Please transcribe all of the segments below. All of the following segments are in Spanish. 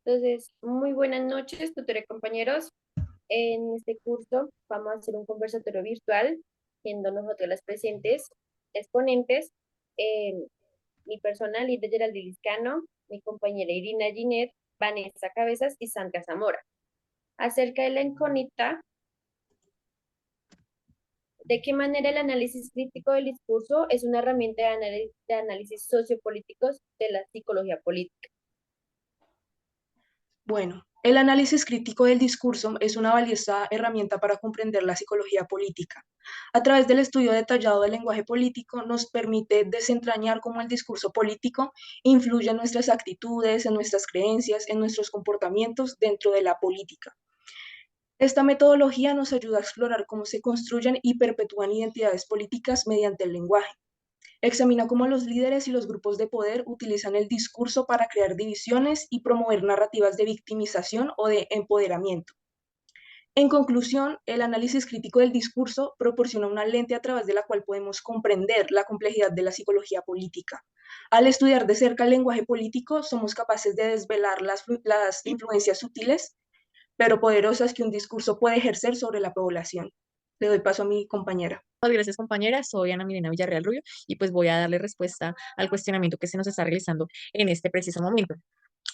Entonces, muy buenas noches, tutores compañeros. En este curso vamos a hacer un conversatorio virtual, siendo nosotros las presentes exponentes, eh, mi persona, Lidia Geraldine Liscano, mi compañera Irina Ginet, Vanessa Cabezas y Sandra Zamora, acerca de la incógnita de qué manera el análisis crítico del discurso es una herramienta de análisis sociopolíticos de la psicología política. Bueno, el análisis crítico del discurso es una valiosa herramienta para comprender la psicología política. A través del estudio detallado del lenguaje político nos permite desentrañar cómo el discurso político influye en nuestras actitudes, en nuestras creencias, en nuestros comportamientos dentro de la política. Esta metodología nos ayuda a explorar cómo se construyen y perpetúan identidades políticas mediante el lenguaje. Examina cómo los líderes y los grupos de poder utilizan el discurso para crear divisiones y promover narrativas de victimización o de empoderamiento. En conclusión, el análisis crítico del discurso proporciona una lente a través de la cual podemos comprender la complejidad de la psicología política. Al estudiar de cerca el lenguaje político, somos capaces de desvelar las influencias sutiles pero poderosas que un discurso puede ejercer sobre la población. Le doy paso a mi compañera. Muchas gracias, compañera. Soy Ana Milena Villarreal Rubio y pues voy a darle respuesta al cuestionamiento que se nos está realizando en este preciso momento.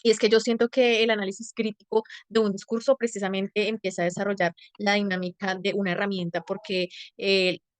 Y es que yo siento que el análisis crítico de un discurso precisamente empieza a desarrollar la dinámica de una herramienta porque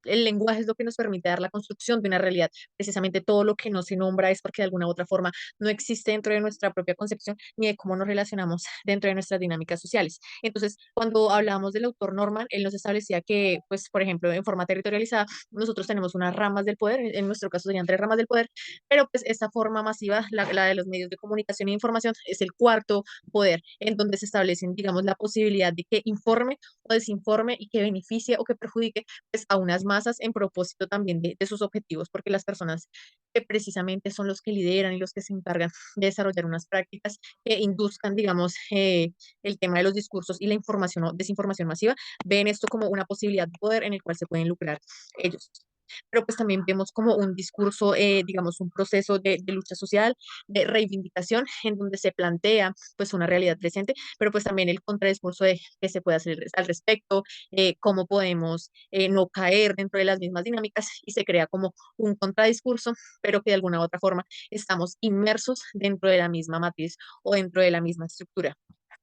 el lenguaje es lo que nos permite dar la construcción de una realidad. Precisamente todo lo que no se nombra es porque de alguna u otra forma no existe dentro de nuestra propia concepción ni de cómo nos relacionamos dentro de nuestras dinámicas sociales. Entonces, cuando hablábamos del autor Norman, él nos establecía que, pues, por ejemplo, en forma territorializada, nosotros tenemos unas ramas del poder, en nuestro caso serían tres ramas del poder, pero pues esta forma masiva, la de los medios de comunicación e información, es el cuarto poder, en donde se establecen, digamos, la posibilidad de que informe o desinforme y que beneficie o que perjudique pues, a unas masas en propósito también de sus objetivos, porque las personas que precisamente son los que lideran y los que se encargan de desarrollar unas prácticas que induzcan, digamos, el tema de los discursos y la información o desinformación masiva, ven esto como una posibilidad de poder en el cual se pueden lucrar ellos, pero pues también vemos como un discurso, digamos, un proceso de lucha social, de reivindicación, en donde se plantea pues una realidad presente, pero pues también el contradiscurso de qué se puede hacer al respecto, cómo podemos no caer dentro de las mismas dinámicas y se crea como un contradiscurso, pero que de alguna u otra forma estamos inmersos dentro de la misma matriz o dentro de la misma estructura.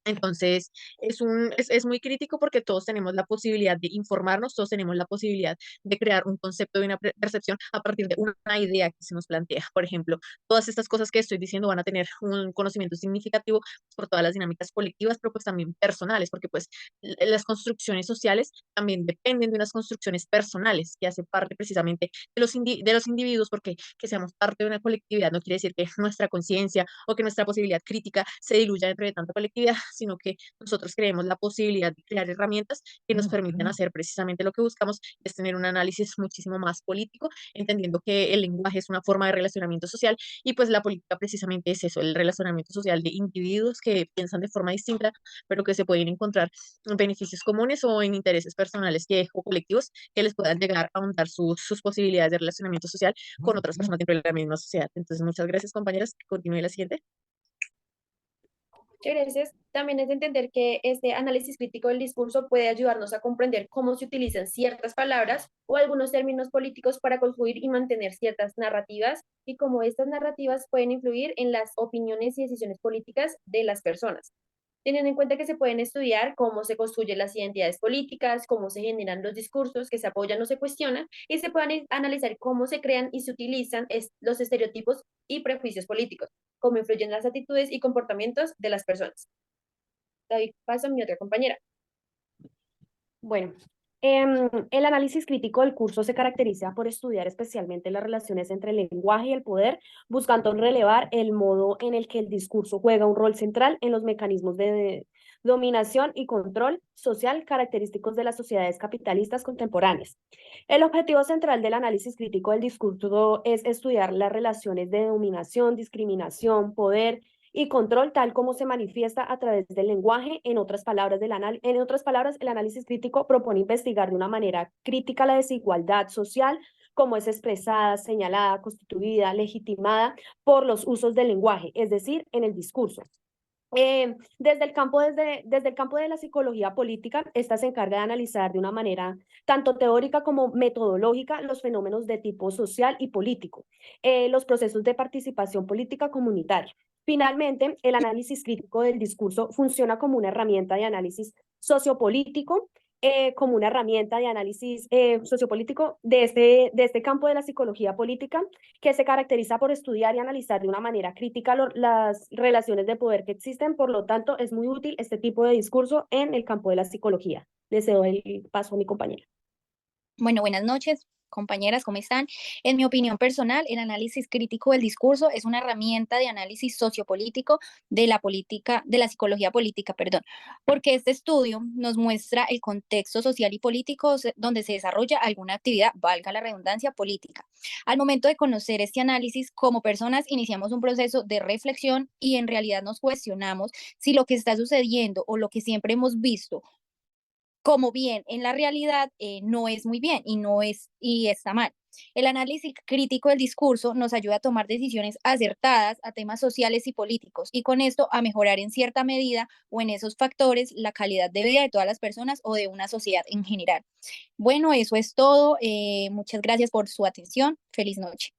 Entonces, es muy crítico porque todos tenemos la posibilidad de informarnos, todos tenemos la posibilidad de crear un concepto de una percepción a partir de una idea que se nos plantea. Por ejemplo, todas estas cosas que estoy diciendo van a tener un conocimiento significativo por todas las dinámicas colectivas, pero pues también personales, porque pues las construcciones sociales también dependen de unas construcciones personales que hacen parte precisamente de los individuos, porque que seamos parte de una colectividad no quiere decir que nuestra conciencia o que nuestra posibilidad crítica se diluya dentro de tanta colectividad, sino que nosotros creemos la posibilidad de crear herramientas que nos permitan hacer precisamente lo que buscamos, es tener un análisis muchísimo más político, entendiendo que el lenguaje es una forma de relacionamiento social y pues la política precisamente es eso, el relacionamiento social de individuos que piensan de forma distinta, pero que se pueden encontrar en beneficios comunes o en intereses personales o colectivos que les puedan llegar a aumentar sus posibilidades de relacionamiento social con otras personas dentro de la misma sociedad. Entonces, muchas gracias, compañeras. Continúe la siguiente. Muchas gracias. También es de entender que este análisis crítico del discurso puede ayudarnos a comprender cómo se utilizan ciertas palabras o algunos términos políticos para construir y mantener ciertas narrativas y cómo estas narrativas pueden influir en las opiniones y decisiones políticas de las personas. Teniendo en cuenta que se pueden estudiar cómo se construyen las identidades políticas, cómo se generan los discursos que se apoyan o se cuestionan, y se pueden analizar cómo se crean y se utilizan los estereotipos y prejuicios políticos, cómo influyen las actitudes y comportamientos de las personas. Doy paso a mi otra compañera. Bueno, el análisis crítico del curso se caracteriza por estudiar especialmente las relaciones entre el lenguaje y el poder, buscando relevar el modo en el que el discurso juega un rol central en los mecanismos de dominación y control social característicos de las sociedades capitalistas contemporáneas. El objetivo central del análisis crítico del discurso es estudiar las relaciones de dominación, discriminación, poder y control tal como se manifiesta a través del lenguaje. En otras palabras, el análisis crítico propone investigar de una manera crítica la desigualdad social, como es expresada, señalada, constituida, legitimada por los usos del lenguaje, es decir, en el discurso. Desde el campo de la psicología política, esta se encarga de analizar de una manera tanto teórica como metodológica los fenómenos de tipo social y político, los procesos de participación política comunitaria. Finalmente, el análisis crítico del discurso funciona como una herramienta de análisis sociopolítico, como una herramienta de análisis sociopolítico de este campo de la psicología política, que se caracteriza por estudiar y analizar de una manera crítica las relaciones de poder que existen. Por lo tanto, es muy útil este tipo de discurso en el campo de la psicología. Le cedo el paso a mi compañera. Bueno, buenas noches, compañeras, ¿cómo están? En mi opinión personal, el análisis crítico del discurso es una herramienta de análisis sociopolítico de la política, de la psicología política, perdón, porque este estudio nos muestra el contexto social y político donde se desarrolla alguna actividad, valga la redundancia, política. Al momento de conocer este análisis, como personas iniciamos un proceso de reflexión y en realidad nos cuestionamos si lo que está sucediendo o lo que siempre hemos visto como bien en la realidad no es muy bien y no es y está mal. El análisis crítico del discurso nos ayuda a tomar decisiones acertadas a temas sociales y políticos y con esto a mejorar en cierta medida o en esos factores la calidad de vida de todas las personas o de una sociedad en general. Bueno, eso es todo. Muchas gracias por su atención. Feliz noche.